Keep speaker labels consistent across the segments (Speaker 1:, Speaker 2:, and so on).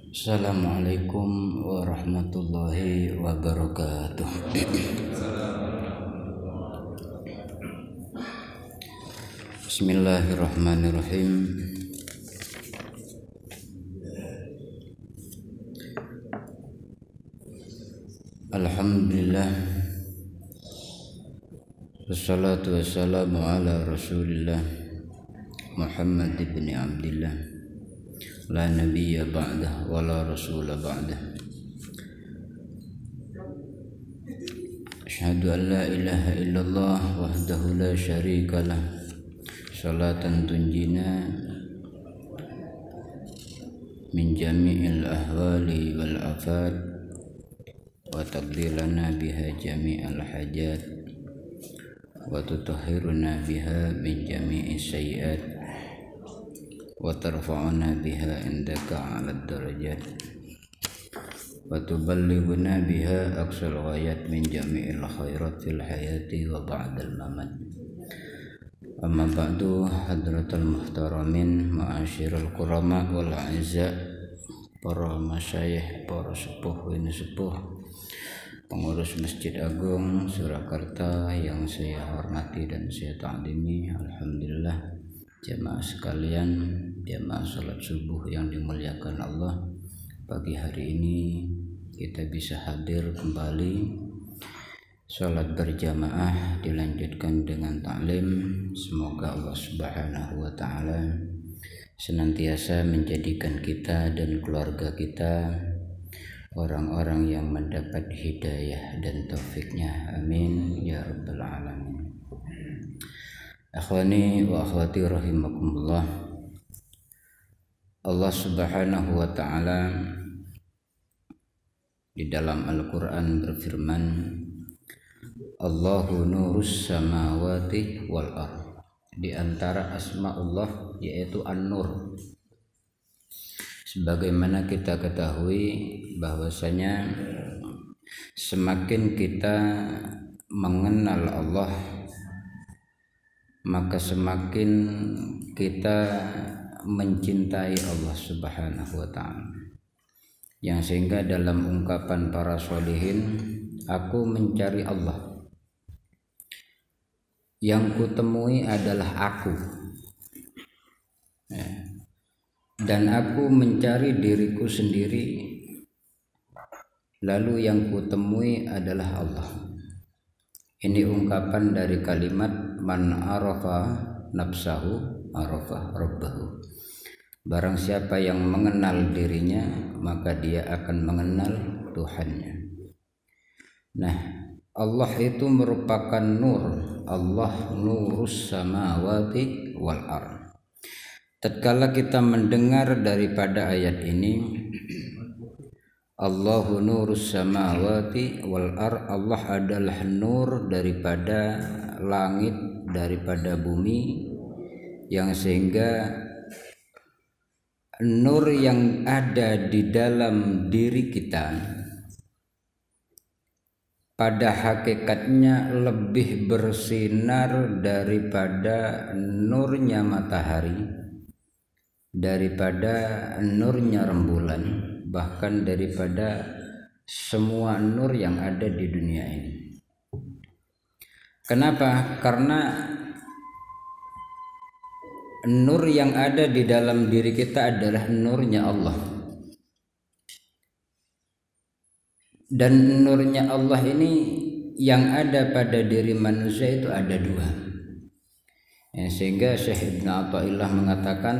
Speaker 1: Assalamualaikum warahmatullahi wabarakatuh. Bismillahirrahmanirrahim. Alhamdulillah. Wassalatu wassalamu ala Rasulillah Muhammad ibn Abdillah. La nabiyya ba'dah wa la rasula ba'dah. Asyhadu an la ilaha illallah wahdahu la syarika lah. Salatan tunjina min jami'il ahwali wal afat wa taqdilana biha jami'al hajat wa tutahhiruna biha min jami'is sayyiat wa tarfa'una biha indaka 'alad darajat wa tuballighuna biha aqsal ghayat min jami'il khairat fil hayati wa ba'dal mamat. Amma ba'du, hadratal muhtaramin, ma'asyiral kurama wal a'izza, para masyayikh, para sepuh ini sepuh, pengurus Masjid Agung Surakarta yang saya hormati dan saya ta'zimi. Alhamdulillah, jamaah sekalian, jamaah salat subuh yang dimuliakan Allah, pagi hari ini kita bisa hadir kembali salat berjamaah dilanjutkan dengan taklim. Semoga Allah Subhanahu wa taala senantiasa menjadikan kita dan keluarga kita orang-orang yang mendapat hidayah dan taufiknya. Amin ya rabbal alamin. Akhwani wa akhwati rahimakumullah. Allah Subhanahu wa taala di dalam Al-Qur'an berfirman, Allahu nurus samawati wal ardh. Di antara asma Allah yaitu An-Nur. Sebagaimana kita ketahui bahwasanya semakin kita mengenal Allah, maka semakin kita mencintai Allah Subhanahu wa taala. Yang sehingga dalam ungkapan para sholihin, aku mencari Allah, yang kutemui adalah aku, dan aku mencari diriku sendiri, lalu yang kutemui adalah Allah. Ini ungkapan dari kalimat man arafa nafsahu arafa rabbahu. Barang siapa yang mengenal dirinya, maka dia akan mengenal Tuhannya. Nah, Allah itu merupakan nur. Allah nurus samawati wal ardh. Tatkala kita mendengar daripada ayat ini, Allahu nurus samawati wal ardh, Allah adalah nur daripada langit, daripada bumi, yang sehingga nur yang ada di dalam diri kita pada hakikatnya lebih bersinar daripada nurnya matahari, daripada nurnya rembulan, bahkan daripada semua nur yang ada di dunia ini. Kenapa? Karena nur yang ada di dalam diri kita adalah nurnya Allah. Dan nurnya Allah ini yang ada pada diri manusia itu ada dua. Sehingga Syekh Ibn Athaillah mengatakan,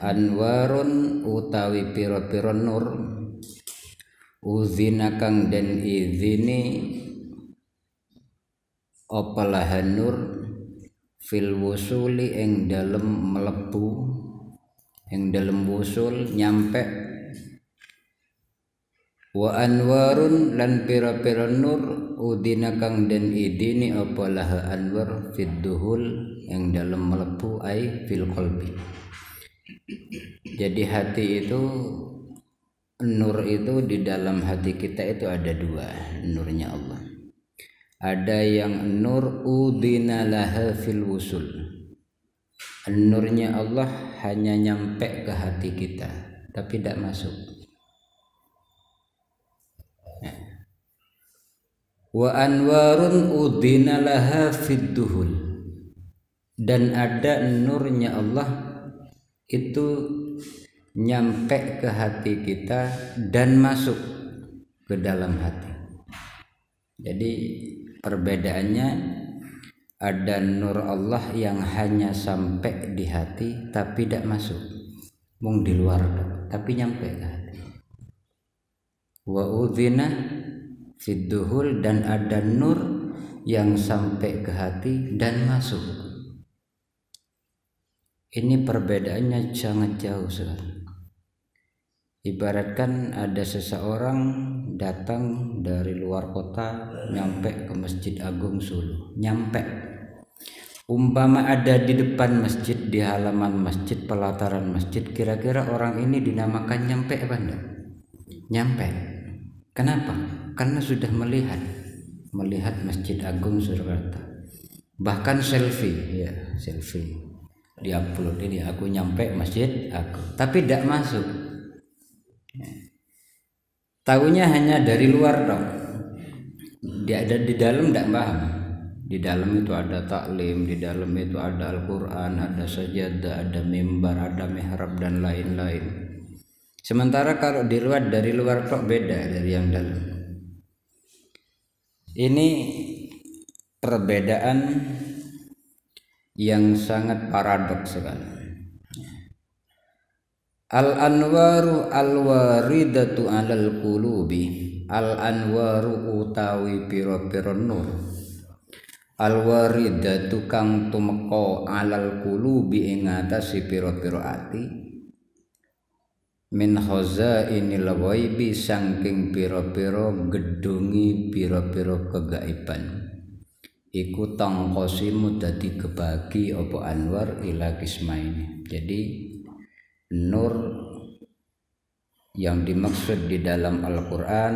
Speaker 1: anwarun utawi piro-piro nur, uzina kang den izini opalahan nur, fil wusuli ing dalem melebu, ing dalem wusul nyampe, wa anwarun lan pira-pira nur udina kang den idini apa laha anwar fid duhul yang dalam melebu ai fil qalbi. Jadi hati itu, nur itu di dalam hati kita itu ada dua, nurnya Allah. Ada yang nur udina laha fil wusul, nurnya Allah hanya nyampe ke hati kita, tapi tidak masuk. Wa anwarun udhina laha fid duhul, dan ada nurnya Allah itu nyampe ke hati kita dan masuk ke dalam hati. Jadi perbedaannya, ada nur Allah yang hanya sampai di hati tapi tidak masuk, mung di luar tapi nyampe ke hati. Wa udhina fid duhul, dan ada nur yang sampai ke hati dan masuk. Ini perbedaannya sangat jauh sekali. Ibaratkan ada seseorang datang dari luar kota nyampe ke Masjid Agung Solo, nyampe. Umpama ada di depan masjid, di halaman masjid, pelataran masjid, kira-kira orang ini dinamakan nyampe apa enggak? Nyampe. Kenapa? Karena sudah melihat Masjid Agung Surakarta. Bahkan selfie, ya selfie, diupload, ini aku nyampe Masjid Agung, tapi tidak masuk. Tahunya hanya dari luar dong. Dia ada di dalam tidak paham. Di dalam itu ada taklim, di dalam itu ada Al-Quran, ada sajadah, ada mimbar, ada mihrab dan lain-lain. Sementara kalau di luar, dari luar kok beda dari yang dalam. Ini perbedaan yang sangat paradoks sekali. Al-anwaru al-waridatu alal qulubi, al-anwaru utawi pira-pira nur, al-waridatu kang tumeka alal qulubi ing atase pira-pira ati, min khazainil ghaibi saking pira-pira gedungi pira-pira kegaiban, iku tangqasimu dadi kebagi apa anwar ila kismaini. Jadi nur yang dimaksud di dalam Al-Quran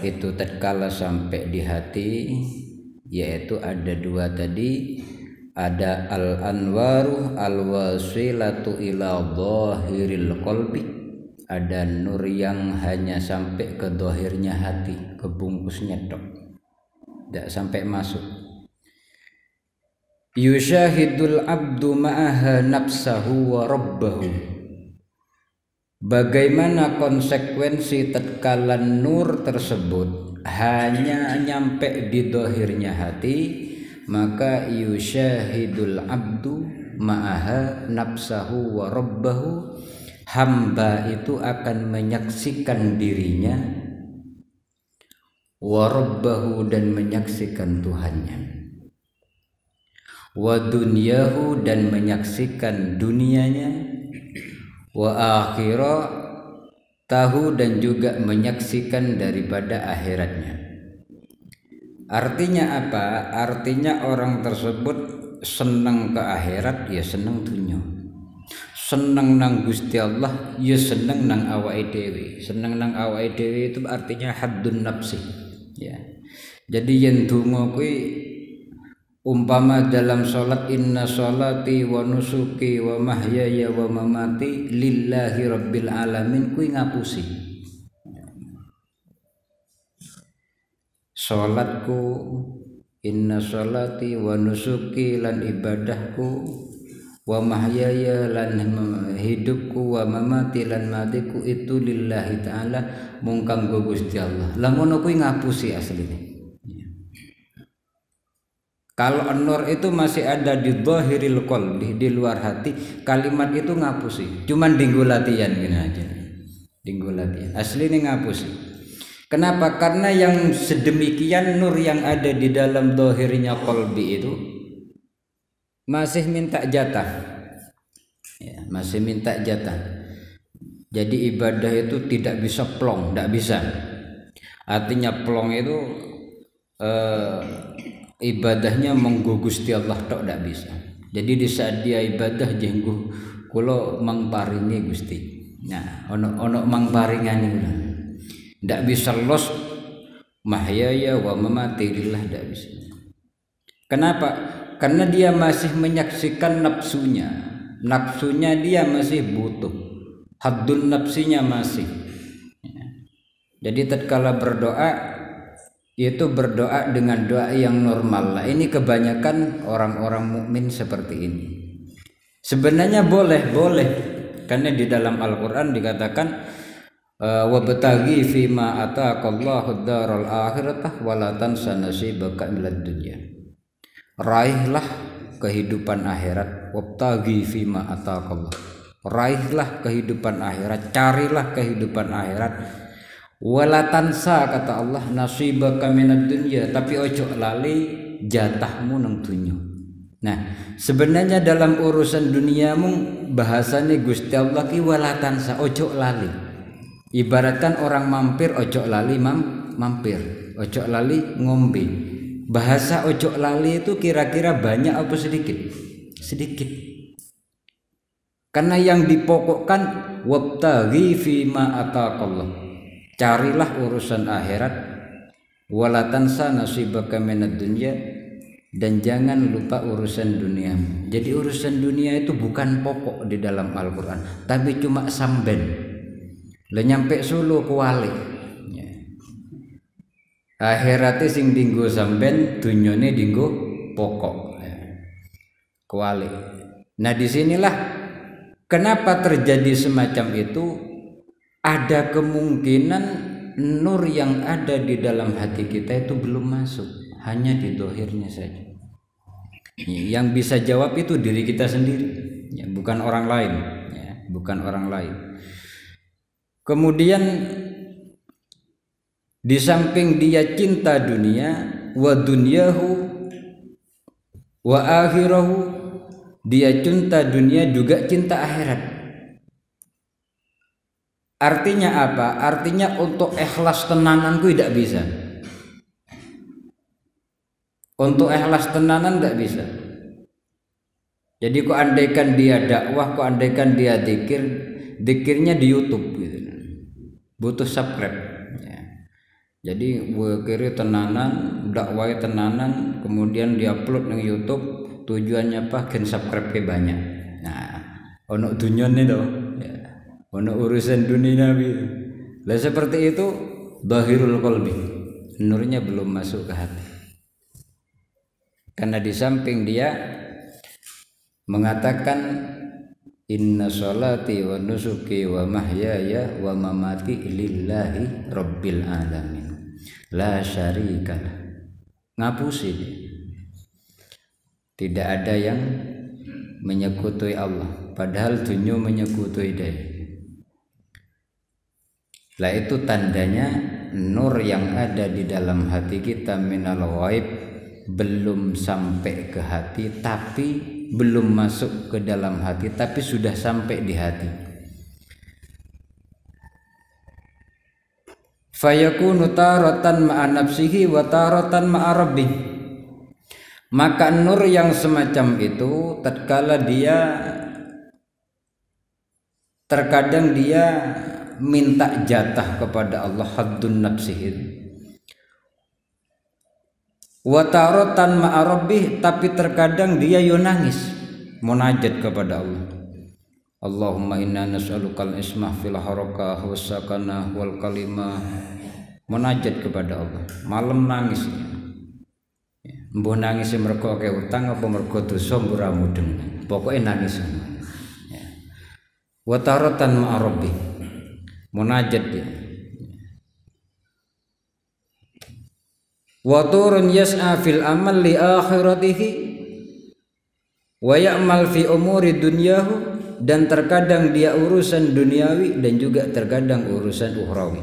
Speaker 1: itu tatkala sampai di hati, yaitu ada dua tadi. Ada al-anwaru al-wasilatu ila dhahiril qalbi, ada nur yang hanya sampai ke dhahirnya hati, ke bungkusnya tok, tidak sampai masuk. Yushahidul abdu ma'aha nafsahu wa rabbahu, bagaimana konsekuensi tatkala nur tersebut hanya nyampe di dhahirnya hati, maka yushahidul abdu ma'aha nafsahu wa rabbahu, hamba itu akan menyaksikan dirinya, wa rabbahu dan menyaksikan Tuhannya, wa dunyahu dan menyaksikan dunianya, wa akhirah tahu dan juga menyaksikan daripada akhiratnya. Artinya apa? Artinya orang tersebut senang ke akhirat, ya senang dunia. Senang nang Gusti Allah, ya senang nang awake dhewe. Senang nang awake dhewe itu artinya haddun nafsi, ya. Jadi yen donga kuwi umpama dalam sholat, inna sholati wa nusuki wa mahyaya wa mamati lillahi rabbil alamin, kuwi ngapusi. Sholatku, inna sholati wa nusuki lan ibadahku, wa mahyaya lan hidupku, wa mamati lan matiku itu lillahi ta'ala, mung kanggo Gusti Allah. Lah ngono kuwi ngapusi asline. Kalau nur itu masih ada di dhahiril qalbi, di luar hati, kalimat itu ngapusi. Cuman dinggo latihan gini aja. Dinggo latihan. Asline ngapusi. Kenapa? Karena yang sedemikian nur yang ada di dalam dhahirnya qalbi itu masih minta jatah. Ya, masih minta jatah. Jadi ibadah itu tidak bisa plong, tidak bisa. Artinya plong itu ibadahnya monggo Gusti Allah tok tidak bisa. Jadi di saat dia ibadah jenggo kula mangparingi Gusti. Nah, ono mangparingane tidak bisa los mahyaya wa mamati lillah, tidak bisa. Kenapa? Karena dia masih menyaksikan nafsunya. Nafsunya dia masih butuh. haddun nafsinya masih. Jadi tatkala berdoa itu berdoa dengan doa yang normal. Nah, ini kebanyakan orang-orang mukmin seperti ini. Sebenarnya boleh karena di dalam Al-Qur'an dikatakan wabtaghi fima ataqallahu ad-daral akhirah wa la tansa nasibaka minad dunya. Raihlah kehidupan akhirat, wabtaghi fima ataqallah. Raihlah kehidupan akhirat, carilah kehidupan akhirat. Wala tansa kata Allah nasibaka minad dunya, tapi ojo lali jatahmu nang dunya. Nah, sebenarnya dalam urusan duniamu bahasane Gusti Allah ki wala tansa, ojo lali. Ibaratkan orang mampir ojo lali mampir, ojo lali ngombe. Bahasa ojo lali itu kira-kira banyak apa sedikit? Sedikit. Karena yang dipokokkan wabtaghi fima ataqallah. Carilah urusan akhirat, wala tansa nasibaka minad dunya, dan jangan lupa urusan dunia. Jadi urusan dunia itu bukan pokok di dalam Al-Qur'an, tapi cuma samben. Lah nyampe Solo kuali. Ya. Akhirate sing dinggo samben, dunyane dinggo pokok. Ya. Kuali. Nah, disinilah kenapa terjadi semacam itu. Ada kemungkinan nur yang ada di dalam hati kita itu belum masuk, hanya di dohirnya saja. Yang bisa jawab itu diri kita sendiri, ya, bukan orang lain, ya, bukan orang lain. Kemudian di samping dia cinta dunia, wa dunyahu wa akhirahu, dia cinta dunia juga cinta akhirat. Artinya apa? Artinya untuk ikhlas tenananku tidak bisa. Untuk ikhlas tenanan tidak bisa. Jadi kok andaikan dia dakwah, kok andaikan dia zikir, zikirnya di YouTube gitu. Butuh subscribe. Ya. Jadi kiri tenanan, dakwah tenanan, kemudian diupload di YouTube, tujuannya apa? Gen subscribe banyak. Nah, ono dunyane to. Ya. Ono urusan dunia Nabi. Lah seperti itu dhahirul qalbi. Nurnya belum masuk ke hati. Karena di samping dia mengatakan inna sholati wa nusuki wa mahyaya wa mamati lillahi rabbil alamin. La syarikalah. Ngapusi dia. Tidak ada yang menyekutui Allah, padahal dunia menyekutui dia. Lah itu tandanya nur yang ada di dalam hati kita minal ghaib belum sampai ke hati, tapi belum masuk ke dalam hati, tapi sudah sampai di hati. Fayakunu taratan ma'a nafsihi wa taratan ma'a rabbih. Maka nur yang semacam itu tatkala dia terkadang dia minta jatah kepada Allah haddun nafsihi, wa taratan ma'a rabbih, tapi terkadang dia yo nangis munajat kepada Allah. Allahumma inna nas'alukal ismah fil harakah was sakanah wal kalimah, munajat kepada Allah. Malam nangis. Mbuh nangis mergo akeh utang apa mergo dosa ora mudeng. Pokoke nangis. Wa taratan ma'a rabbih, munajat dia. Wa turun yas'a fil amal li akhiratihi wa ya'mal fi umuri dunyahu, dan terkadang dia urusan duniawi dan juga terkadang urusan ukhrawi.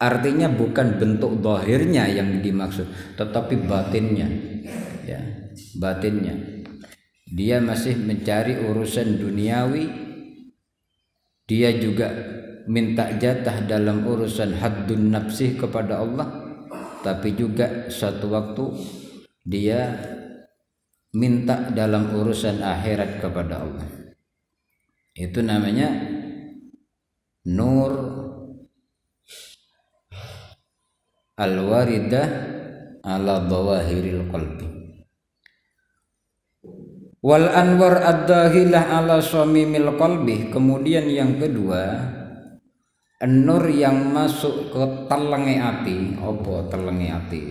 Speaker 1: Artinya bukan bentuk zahirnya yang dimaksud, tetapi batinnya, ya, batinnya. Dia masih mencari urusan duniawi, dia juga minta jatah dalam urusan haddun nafsih kepada Allah, tapi juga satu waktu dia minta dalam urusan akhirat kepada Allah. Itu namanya nur al-waridah ala dhawahiril qalbi. Wal anwar ad-dahilah ala shamimil qalbi. Kemudian yang kedua, nur yang masuk ke telenge ati. Apa telenge ati?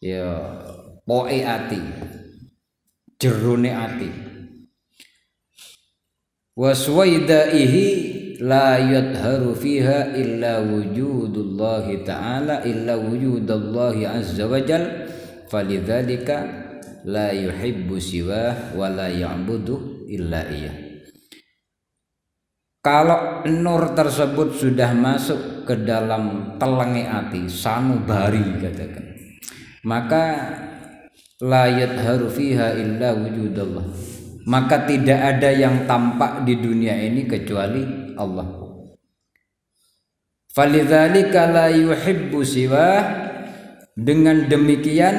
Speaker 1: Ya poe ati, jerone ati. Waswaidaihi la yadharu fiha illa wujudullahi ta'ala, illa wujudallahi azza wa jal, falidzalika la yuhibbu siwah wa la ya'budu illa iya. Kalau nur tersebut sudah masuk ke dalam telenge ati, sanubari katakan, maka la yadharu fiha illa wujudallah, maka tidak ada yang tampak di dunia ini kecuali Allah. Falidzalika la yuhibbu siwah, dengan demikian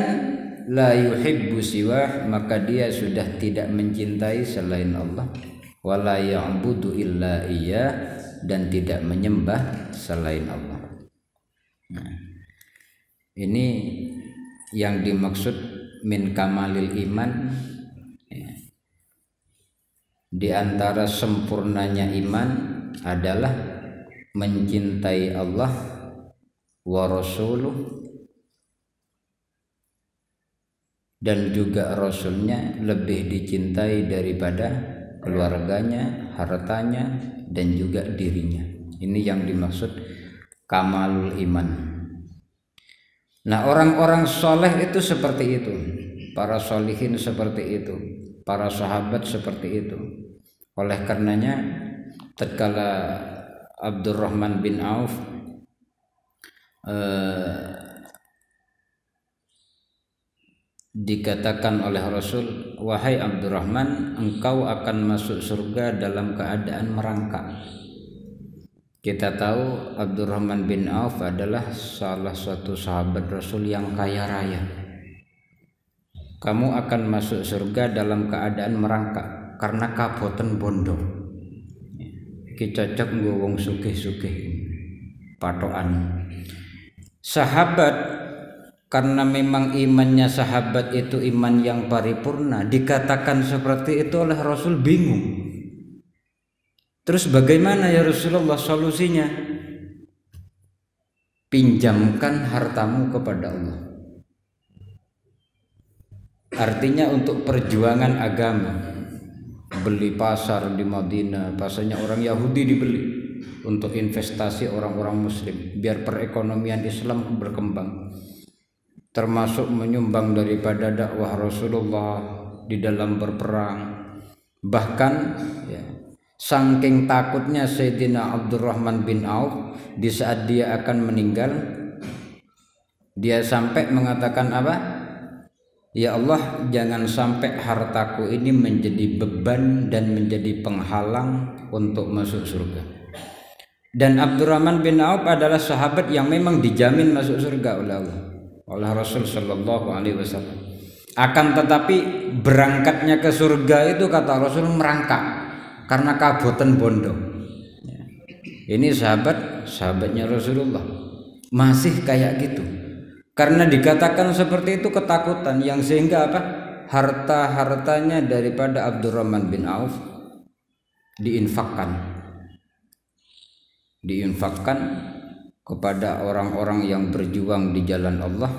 Speaker 1: la yuhibbu siwah, maka dia sudah tidak mencintai selain Allah. Wala ya'budu illa iya, dan tidak menyembah selain Allah. Nah, ini yang dimaksud min kamalil iman. Di antara sempurnanya iman adalah mencintai Allah wa rasuluh, dan juga rasulnya lebih dicintai daripada keluarganya, hartanya, dan juga dirinya. Ini yang dimaksud kamalul iman. Nah, orang-orang soleh itu seperti itu, para solihin seperti itu, para sahabat seperti itu. Oleh karenanya tatkala Abdurrahman bin Auf dikatakan oleh Rasul, wahai Abdurrahman, engkau akan masuk surga dalam keadaan merangkak. Kita tahu Abdurrahman bin Auf adalah salah satu sahabat Rasul yang kaya raya. Kamu akan masuk surga dalam keadaan merangkak karena kaboten bondo. Ki cocok nggo wong sugih-sugih patokan. Sahabat, karena memang imannya sahabat itu iman yang paripurna, dikatakan seperti itu oleh Rasul bingung. Terus bagaimana ya Rasulullah solusinya? Pinjamkan hartamu kepada Allah. Artinya untuk perjuangan agama. Beli pasar di Madinah, pasarnya orang Yahudi dibeli untuk investasi orang-orang Muslim biar perekonomian Islam berkembang. Termasuk menyumbang daripada dakwah Rasulullah di dalam berperang. Bahkan ya, saking takutnya Sayyidina Abdurrahman bin Auf, di saat dia akan meninggal, dia sampai mengatakan apa? Ya Allah, jangan sampai hartaku ini menjadi beban dan menjadi penghalang untuk masuk surga. Dan Abdurrahman bin Auf adalah sahabat yang memang dijamin masuk surga oleh Rasul Shallallahu Alaihi Wasallam. Akan tetapi berangkatnya ke surga itu kata Rasul merangkak karena kaboten bondo. Ini sahabatnya Rasulullah masih kayak gitu. Karena dikatakan seperti itu ketakutan, yang sehingga apa? Harta-hartanya daripada Abdurrahman bin Auf diinfakkan kepada orang-orang yang berjuang di jalan Allah,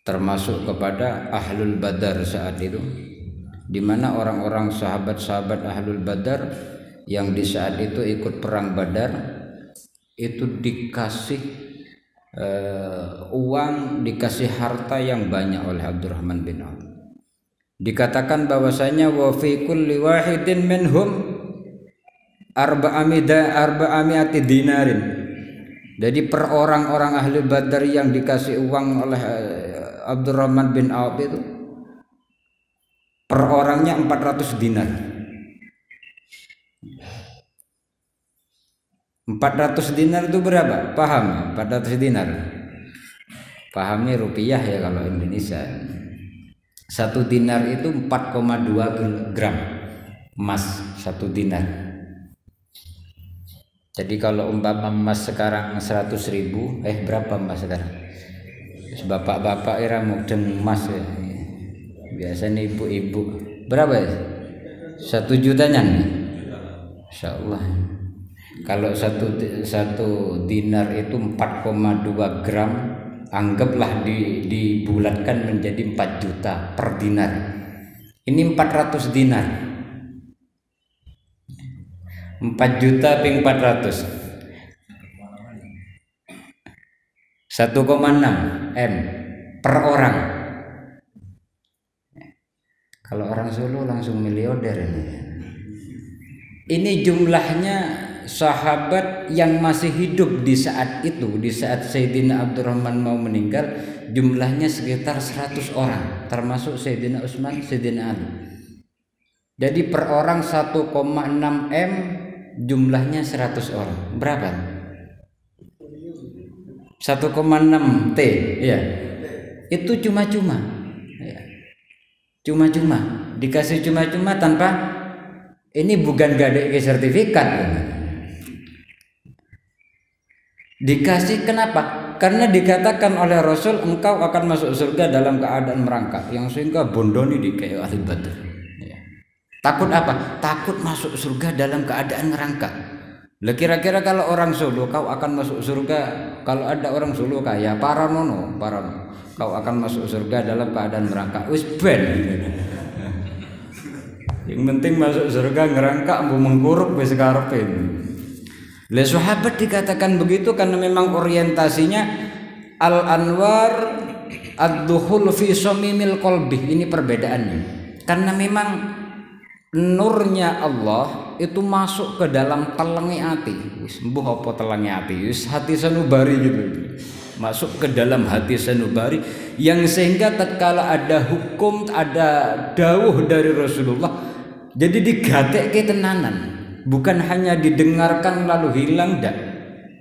Speaker 1: termasuk kepada Ahlul Badar saat itu, di mana orang-orang sahabat-sahabat Ahlul Badar yang di saat itu ikut perang Badar itu dikasih uang, dikasih harta yang banyak oleh Abdurrahman bin Auf. Dikatakan bahwasanya wa fi kulli wahidin minhum arba'amiati dinarin. Jadi per orang-orang ahli Badar yang dikasih uang oleh Abdurrahman bin Auf itu per orangnya 400 dinar. 400 dinar itu berapa? Paham? 400 dinar. Pahami rupiah ya kalau Indonesia. 1 dinar itu 4,2 gram emas 1 dinar. Jadi kalau umpama emas sekarang 100.000, berapa emas sekarang? Bapak-bapak era mudeng emas ya. Biasanya ibu-ibu berapa ya? 1 jutanya nih. Insya Allah. Kalau satu dinar itu 4,2 gram, anggaplah dibulatkan menjadi 4 juta per dinar. Ini 400 dinar. 4 juta ping 400. 1,6 M per orang. Kalau orang Solo langsung miliarder ini. Ini jumlahnya sahabat yang masih hidup di saat itu, di saat Sayyidina Abdurrahman mau meninggal, jumlahnya sekitar 100 orang, termasuk Sayyidina Utsman, Sayyidina Ali. Jadi per orang 1,6 M, jumlahnya 100 orang. Berapa? 1,6 T, ya. Itu cuma-cuma. Ya. Cuma-cuma, dikasih cuma-cuma tanpa, ini bukan gak ada sertifikat. Dikasih kenapa? Karena dikatakan oleh Rasul, engkau akan masuk surga dalam keadaan merangkak, yang sehingga bondoni di kayak ahli Badr. Ya. Takut apa? Takut masuk surga dalam keadaan merangkak. Lah kira-kira kalau orang Solo, kau akan masuk surga, kalau ada orang Solo kaya paranono, kau akan masuk surga dalam keadaan merangkak. Wis ben. Yang penting masuk surga ngerangkak mau mengkuruk wis karepe. Lah sahabat dikatakan begitu karena memang orientasinya al-anwar ad-dukhul fi samimil qalbi. Ini perbedaannya. Karena memang nurnya Allah itu masuk ke dalam telengi hati. Wis mbuh apa telengi hati? Wis hati sanubari gitu. Masuk ke dalam hati sanubari yang sehingga tatkala ada hukum, ada dawuh dari Rasulullah, jadi digatekke tenanan. Bukan hanya didengarkan lalu hilang dak.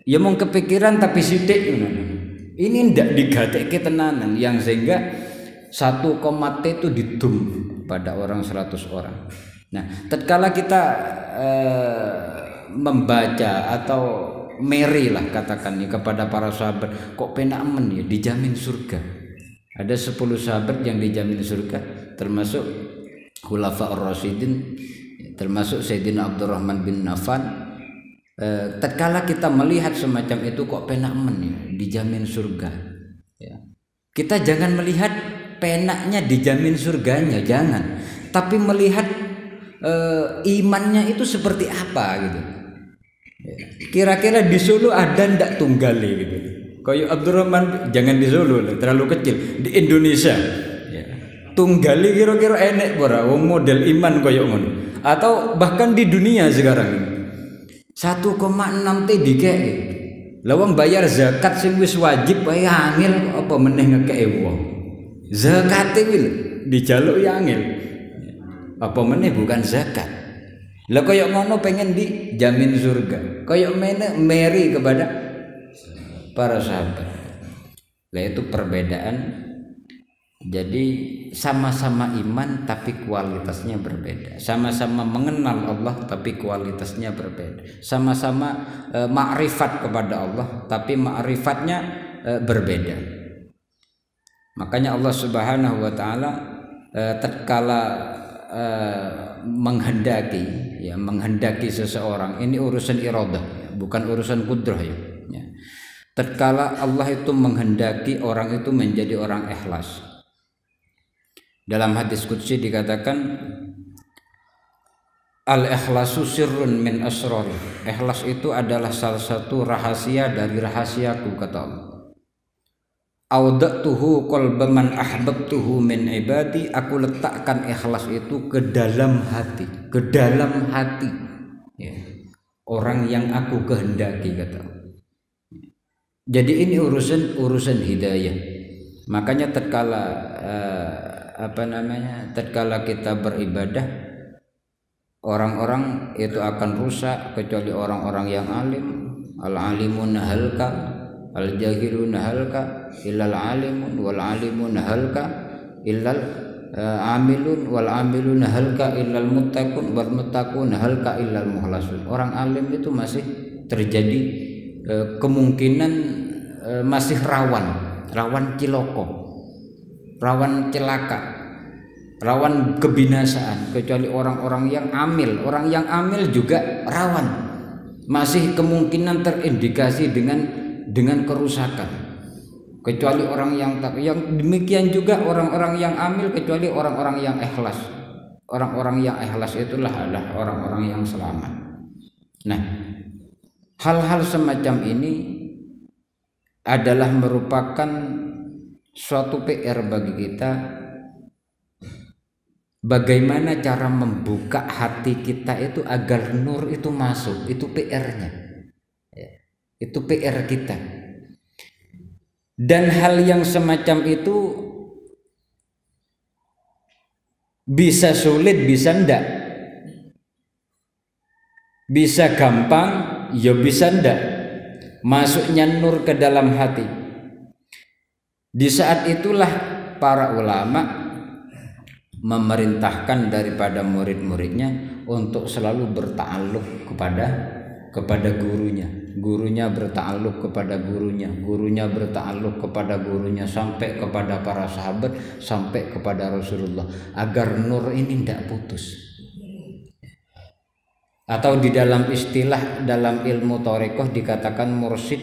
Speaker 1: Ya mau kepikiran tapi sidik. Ini ndak digatekke tenanan yang sehingga 1, T itu didum pada orang 100 orang. Nah, tatkala kita membaca atau meri lah katakan ya, kepada para sahabat, kok penak men ya dijamin surga. Ada 10 sahabat yang dijamin surga, termasuk Khulafaur Rasyidin, termasuk Sayyidina Abdurrahman bin Affan. Tatkala kita melihat semacam itu, kok penak men ya dijamin surga. Ya. Kita jangan melihat penaknya dijamin surganya, jangan. Tapi melihat imannya itu seperti apa gitu. Kira-kira di Solo ada ndak tunggali gitu. Kayak Abdurrahman, jangan di Solo terlalu kecil, di Indonesia. Ya. Tunggali kira-kira enek ora model iman koyo ngono. Atau bahkan di dunia sekarang 1,6 T dikek. Lawang bayar zakat sing wis wajib wae angel apa meneh ngekeki wong. Zakat iki dijaluk ya angel. Apa meneh bukan zakat. Lah koyo ngono pengen dijamin surga. Koyo meri kepada para sahabat. Lah itu perbedaan. Jadi sama-sama iman tapi kualitasnya berbeda. Sama-sama mengenal Allah tapi kualitasnya berbeda. Sama-sama ma'rifat kepada Allah tapi ma'rifatnya berbeda. Makanya Allah Subhanahu wa taala tatkala menghendaki seseorang, ini urusan iradah, bukan urusan kudrah ya. Tatkala Allah itu menghendaki orang itu menjadi orang ikhlas. Dalam hadis qudsi dikatakan al-ikhlasu sirrun min asrari. Ikhlas itu adalah salah satu rahasia dari rahasiaku, kata Allah. Audatuhu qalba man ahbabtuhu min ibadi, aku letakkan ikhlas itu ke dalam hati, ya. Orang yang aku kehendaki, kata Allah. Jadi ini urusan hidayah. Makanya tatkala kita beribadah, orang-orang itu akan rusak kecuali orang-orang yang alim. Al-alimun halka, al-jahilun halka illal alimun, wal alimun halka illal amilun, wal amilun halka illal muttaqun, wal muttaqun halka illal muhlasun. Orang alim itu masih terjadi kemungkinan masih rawan ciloko, rawan celaka. rawan kebinasaan, kecuali orang-orang yang amil. Orang yang amil juga rawan, masih kemungkinan terindikasi dengan kerusakan, kecuali orang yang demikian juga orang-orang yang amil, kecuali orang-orang yang ikhlas. Orang-orang yang ikhlas itulah adalah orang-orang yang selamat. Nah, hal-hal semacam ini adalah merupakan suatu PR bagi kita. Bagaimana cara membuka hati kita itu agar nur itu masuk, itu PR-nya. Itu PR kita. Dan hal yang semacam itu bisa sulit, bisa enggak. Bisa gampang, ya bisa enggak. Masuknya nur ke dalam hati. Di saat itulah para ulama memerintahkan daripada murid-muridnya untuk selalu berta'alluq kepada gurunya berta'alluq kepada gurunya berta'alluq kepada gurunya, sampai kepada para sahabat, sampai kepada Rasulullah, agar nur ini tidak putus. Atau di dalam istilah dalam ilmu thariqah dikatakan mursyid,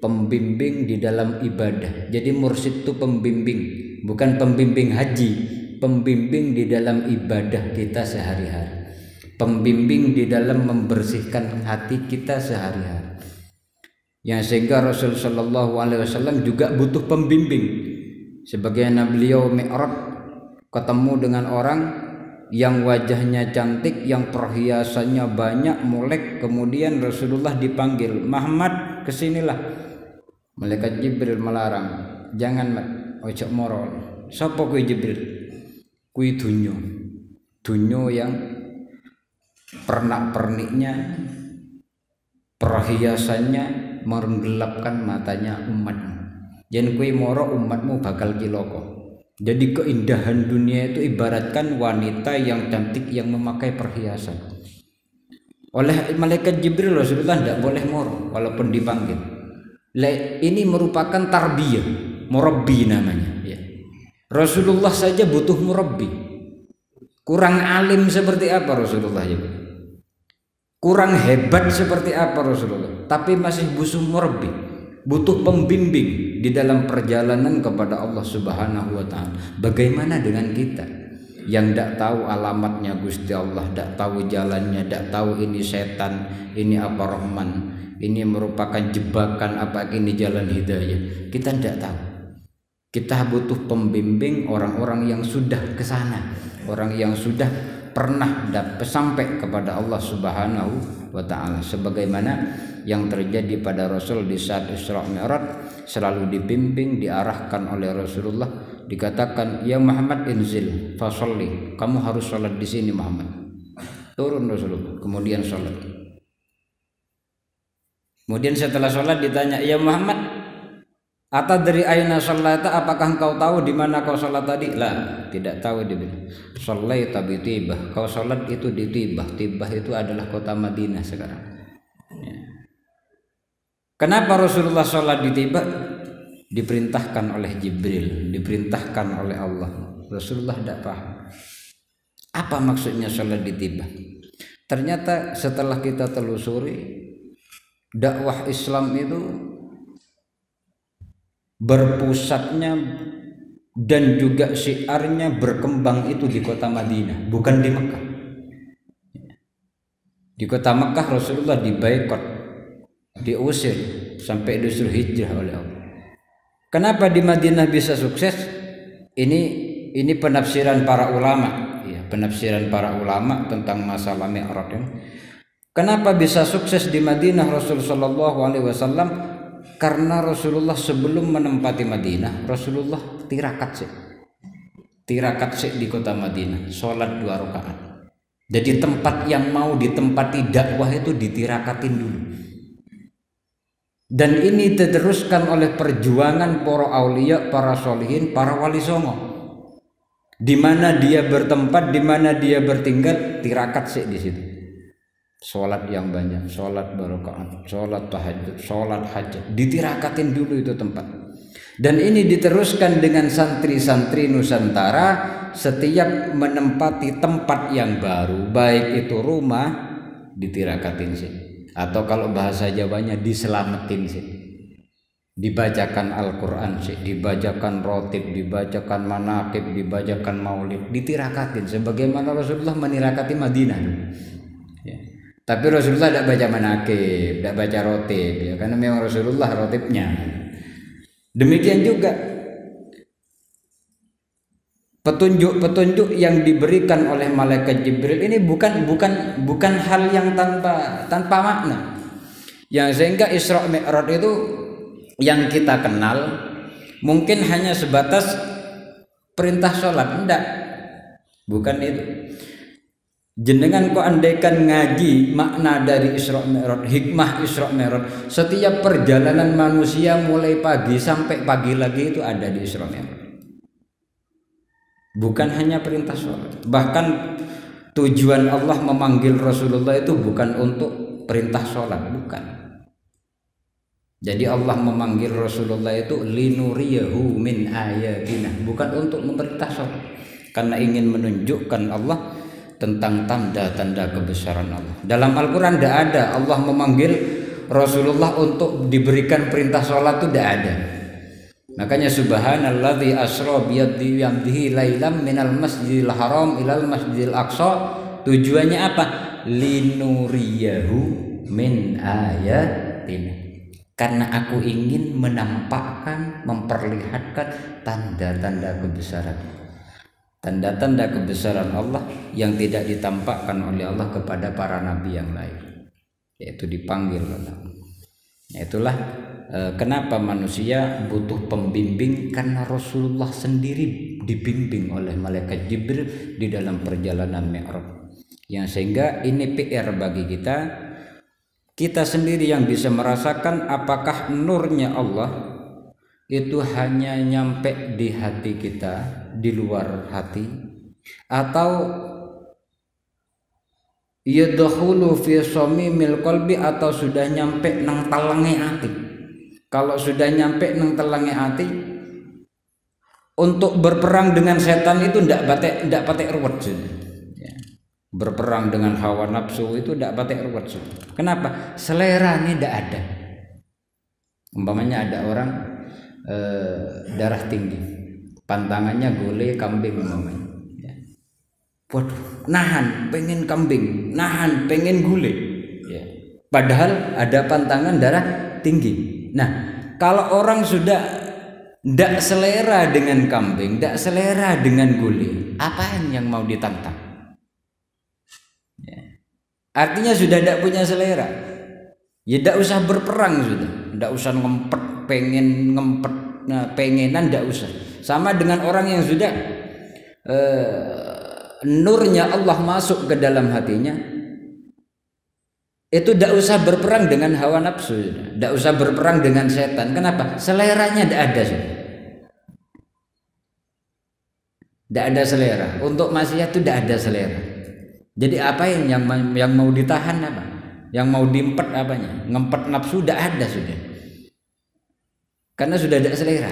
Speaker 1: pembimbing di dalam ibadah. Jadi mursyid itu pembimbing, bukan pembimbing haji, pembimbing di dalam ibadah kita sehari-hari, pembimbing di dalam membersihkan hati kita sehari-hari. Yang sehingga Rasul Shallallahu Alaihi Wasallam juga butuh pembimbing. Sebagaimana beliau mi'raj ketemu dengan orang yang wajahnya cantik, yang perhiasannya banyak, molek. Kemudian Rasulullah dipanggil, Muhammad kesinilah. Malaikat Jibril melarang, jangan ojo moro. Sapa kuwi Jibril? Kui dunyo yang pernak-perniknya, perhiasannya menggelapkan matanya umatmu. Yen kui moro umatmu bakal cilaka. Jadi keindahan dunia itu ibaratkan wanita yang cantik yang memakai perhiasan. Oleh malaikat Jibril Rasulullah tidak boleh moro walaupun dipanggil. Ini merupakan tarbiyah, murabbi namanya. Rasulullah saja butuh murabbi. Kurang alim seperti apa Rasulullah ya? Kurang hebat seperti apa Rasulullah? Tapi masih butuh murabbi, butuh pembimbing di dalam perjalanan kepada Allah Subhanahu wa Ta'ala. Bagaimana dengan kita yang tidak tahu alamatnya Gusti Allah, tidak tahu jalannya, tidak tahu ini setan, ini apa Rahman, ini merupakan jebakan, apa ini jalan hidayah? Kita tidak tahu. Kita butuh pembimbing, orang-orang yang sudah ke sana, orang yang sudah pernah sampai kepada Allah Subhanahu wa Ta'ala. Sebagaimana yang terjadi pada Rasul di saat Isra Mi'raj, selalu dibimbing, diarahkan oleh Rasulullah. Dikatakan, ya Muhammad inzil fasolli, kamu harus sholat di sini Muhammad. Turun Rasulullah, kemudian sholat. Kemudian setelah sholat ditanya, ya Muhammad, atadri aina sholaita, apakah engkau tahu di mana kau sholat tadi? Lah, tidak tahu dia bilang. Sholaita bi Tibah, kau sholat itu di Tibah. Tibah itu adalah kota Madinah sekarang. Ya. Kenapa Rasulullah sholat di Tibah? Diperintahkan oleh Jibril, diperintahkan oleh Allah. Rasulullah tidak paham apa maksudnya sholat di Tibah. Ternyata setelah kita telusuri, dakwah Islam itu berpusatnya dan juga syiarnya berkembang itu di kota Madinah, bukan di Mekah. Di kota Mekah Rasulullah diboikot, diusir sampai disuruh hijrah oleh Allah. Kenapa di Madinah bisa sukses? Ini penafsiran para ulama, ya, penafsiran para ulama tentang masalah Mi'raj. Kenapa bisa sukses di Madinah Rasulullah Shallallahu Alaihi Wasallam? Karena Rasulullah sebelum menempati Madinah, Rasulullah tirakat sih di kota Madinah, sholat 2 rakaat. Jadi tempat yang mau ditempati dakwah itu ditirakatin dulu. Dan ini diteruskan oleh perjuangan para aulia, para sholihin, para wali songo. Di mana dia bertempat, di mana dia bertinggal, tirakat sih di situ. Sholat yang banyak, sholat barakaat, sholat tahajud, sholat hajat, ditirakatin dulu itu tempat. Dan ini diteruskan dengan santri-santri Nusantara setiap menempati tempat yang baru, baik itu rumah, ditirakatin sih, atau kalau bahasa Jawanya diselamatin sih, dibacakan Al-Quran sih, dibacakan rotib, dibacakan manaqib, dibacakan maulid, ditirakatin sebagaimana Rasulullah menirakati Madinah. Ya. Tapi Rasulullah tidak baca manaqib, tidak baca rotib, ya, karena memang Rasulullah rotibnya. Demikian juga petunjuk-petunjuk yang diberikan oleh malaikat Jibril ini bukan hal yang tanpa makna. Yang sehingga Isra Mi'raj itu yang kita kenal mungkin hanya sebatas perintah sholat, enggak, bukan itu. Jenengan kok andaikan ngaji makna dari Isra Mi'raj, hikmah Isra Mi'raj, setiap perjalanan manusia mulai pagi sampai pagi lagi itu ada di Isra Mi'raj. Bukan hanya perintah sholat, bahkan tujuan Allah memanggil Rasulullah itu bukan untuk perintah sholat, bukan. Jadi Allah memanggil Rasulullah itu linuriyahu min ayatina, bukan untuk memerintah sholat, karena ingin menunjukkan Allah tentang tanda-tanda kebesaran Allah. Dalam Al-Quran tidak ada Allah memanggil Rasulullah untuk diberikan perintah sholat, itu tidak ada. Makanya subhanalladzi asra biyadihi lailam minal masjidil haram ilal masjidil aqsa, tujuannya apa? Linuriyahu min ayatina, karena aku ingin menampakkan, memperlihatkan tanda-tanda kebesaran, tanda-tanda kebesaran Allah yang tidak ditampakkan oleh Allah kepada para nabi yang lain, yaitu dipanggil Allah. Itulah kenapa manusia butuh pembimbing, karena Rasulullah sendiri dibimbing oleh malaikat Jibril di dalam perjalanan Mi'raj. Yang sehingga ini PR bagi kita sendiri yang bisa merasakan apakah nurnya Allah itu hanya nyampe di hati kita, di luar hati, atau yadkhulu fi shamimil qalbi, atau sudah nyampe nang talange ati. Kalau sudah nyampe nang talange ati, untuk berperang dengan setan itu ndak patek ruwet sudah. Ya. Berperang dengan hawa nafsu itu ndak patek ruwet sudah. Kenapa? Selera ini ndak ada. Umpamanya ada orang darah tinggi, pantangannya gulai kambing umpamanya. Ya. Waduh, nahan pengen kambing, nahan pengen gulai. Ya. Padahal ada pantangan darah tinggi. Nah, kalau orang sudah tidak selera dengan kambing, tidak selera dengan gulai, apaan yang mau ditantang? Ya. Artinya sudah tidak punya selera. Ya tidak usah berperang sudah, tidak usah pengenan, tidak usah. Sama dengan orang yang sudah nurnya Allah masuk ke dalam hatinya, itu tidak usah berperang dengan hawa nafsu, tidak usah berperang dengan setan. Kenapa? Seleranya tidak ada sudah. Tidak ada selera. Untuk maksiat itu tidak ada selera. Jadi apa yang mau ditahan apa? Yang mau diempet apanya? Ngempet nafsu tidak ada sudah. Karena sudah ada selera.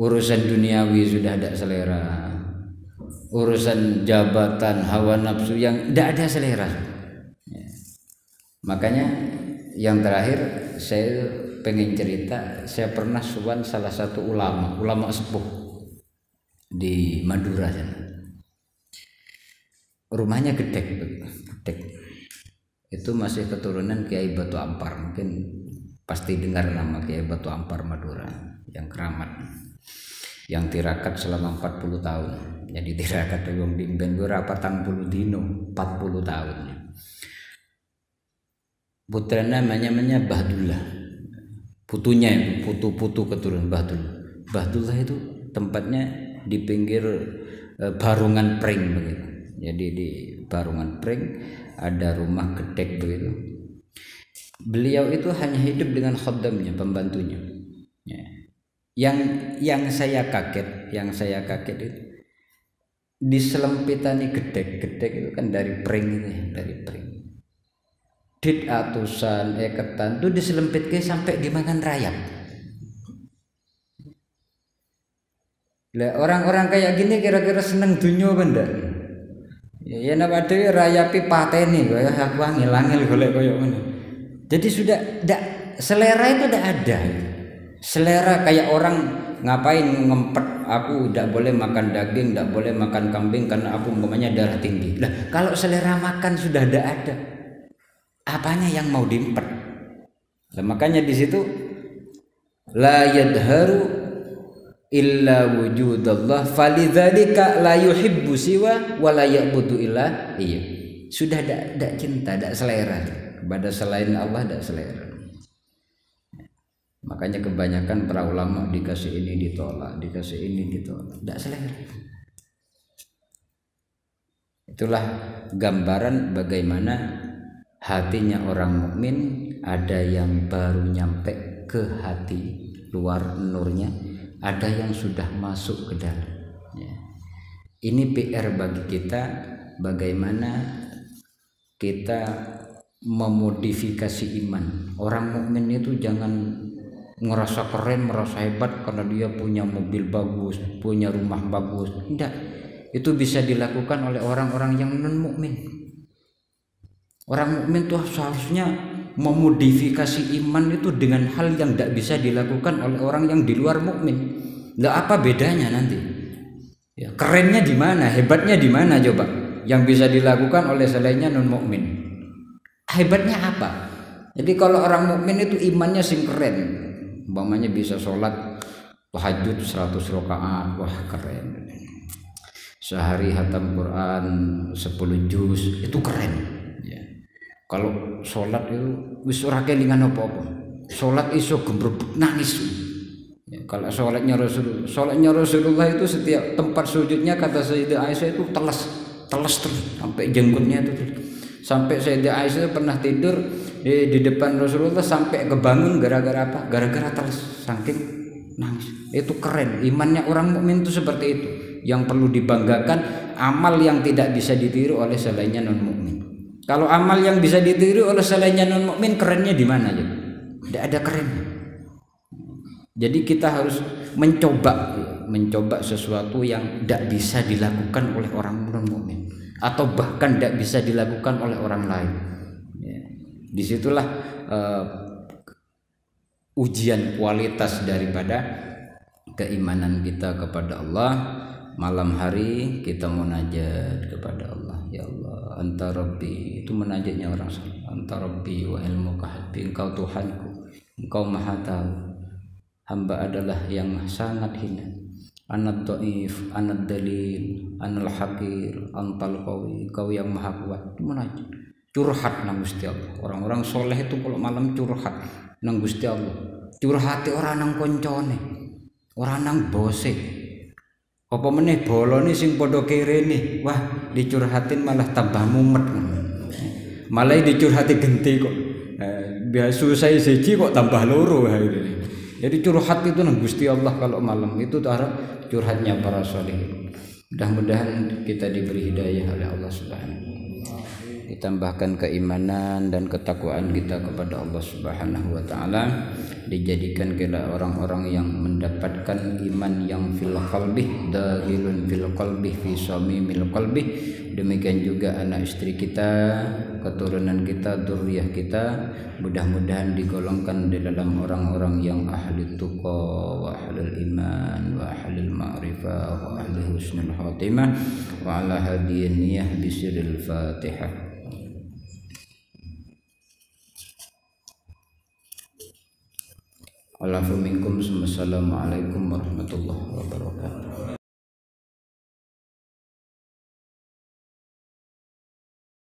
Speaker 1: Urusan duniawi sudah ada selera. Urusan jabatan, hawa nafsu yang tidak ada selera. Ya. Makanya yang terakhir saya pengen cerita, saya pernah sowan salah satu ulama sepuh di Madura sana. Rumahnya gedek. Itu masih keturunan Kiai Batu Ampar, mungkin pasti dengar nama Kiai Batu Ampar Madura yang keramat, yang tirakat selama 40 tahun. Jadi tirakat wong dimben berapa 40 dino, 40 tahun. Putra namanya Bahdullah. Putunya itu, putu keturunan Bahdullah. Bahdullah itu tempatnya di pinggir Barungan Pring begitu. Jadi di Barungan Pring ada rumah gedek begitu. Beliau itu hanya hidup dengan khaddamnya, pembantunya. Ya. Yang saya kaget itu diselempitani gedek itu kan dari pring ini, dari pring. Dit atusan eketan itu diselempitke sampai dimakan rayap. Lah orang-orang kayak gini kira-kira seneng dunia apa ndak? Ya napa dhewe rayapi pateni kaya aku angel-angel golek koyo ngono. Jadi sudah ndak selera itu ndak ada. Selera kayak orang ngapain ngempet aku ndak boleh makan daging, ndak boleh makan kambing karena aku umpamanya darah tinggi. Lah kalau selera makan sudah ndak ada, apanya yang mau diempet? Lah makanya di situ la yadharu illa wujudallah falidzalika la yuhibbu siwa wa la ya'budu illa iya. Sudah tidak cinta, tidak selera kepada selain Allah, tidak selera. Makanya kebanyakan para ulama dikasih ini ditolak, dikasih ini ditolak, tidak selera. Itulah gambaran bagaimana hatinya orang mukmin, ada yang baru nyampe ke hati luar nurnya, ada yang sudah masuk ke dalam. Ya. Ini PR bagi kita, bagaimana kita memodifikasi iman. Orang mukmin itu jangan ngerasa keren, merasa hebat karena dia punya mobil bagus, punya rumah bagus. Tidak, itu bisa dilakukan oleh orang-orang yang non mukmin. Orang mukmin tuh seharusnya memodifikasi iman itu dengan hal yang tidak bisa dilakukan oleh orang yang di luar mukmin. Lah apa bedanya nanti? Ya, kerennya di mana? Hebatnya di mana coba? Yang bisa dilakukan oleh selainnya non mukmin. Hebatnya apa? Jadi kalau orang mukmin itu imannya sing keren. Umpamanya bisa sholat tahajud 100 rakaat, wah keren. Sehari hatam Quran 10 juz, itu keren. Ya. Kalau sholat itu wis ora kelingan apa-apa. Sholat iso gembrobek nangis. Ya, kalau sholatnya Rasulullah itu setiap tempat sujudnya kata Sayyidah Aisyah itu teles terus sampai jenggotnya itu. Sampai Sayyidah Aisyah pernah tidur di depan Rasulullah sampai kebangun gara-gara apa? Gara-gara teles saking nangis. Itu keren. Imannya orang mukmin itu seperti itu. Yang perlu dibanggakan, amal yang tidak bisa ditiru oleh selainnya non mukmin. Kalau amal yang bisa ditiru oleh selainnya non mukmin, kerennya di mana aja? Tidak ada kerennya. Jadi kita harus mencoba sesuatu yang tidak bisa dilakukan oleh orang non mukmin, atau bahkan tidak bisa dilakukan oleh orang lain. Ya. Disitulah ujian kualitas daripada keimanan kita kepada Allah. Malam hari kita munajat kepada Allah, ya Allah, Anta Rabbi, itu munajatnya orang saleh. Anta Rabbi wa ilmuka hasbi, Engkau Tuhanku, Engkau Maha Tahu, hamba adalah yang sangat hina. Anad dhaif, anad dalil, anal hakir, antal qawi, Engkau yang Maha Kuat. Itu munajat, curhat nang Gusti Allah. Orang-orang soleh itu kalau malam curhat nang Gusti Allah. Curhati orang nang koncone, orang nang bose. Apa meneh bolone sing padha kirene, wah dicurhatin malah tambah mumet. Malah dicurhati genti kok. Biasa susah siji kok tambah loro. Jadi curhat itu nang Gusti Allah kalau malam itu curhatnya para sholihin. Mudah-mudahan kita diberi hidayah oleh Allah Subhanahu wa taala. Ditambahkan keimanan dan ketakwaan kita kepada Allah Subhanahu wa taala, dijadikan kita orang-orang yang mendapatkan iman yang fil qalbi, dakhilun fil qalbi fi samimil qalbi. Demikian juga anak istri kita, keturunan kita, dzurriyyah kita, mudah-mudahan digolongkan di dalam orang-orang yang ahli tuqa wa ahlul iman wa ahlul ma'rifah wa ahli husnul khatimah wa ala hadiyin niyah bisiril Fatihah. Assalamualaikum warahmatullahi wabarakatuh.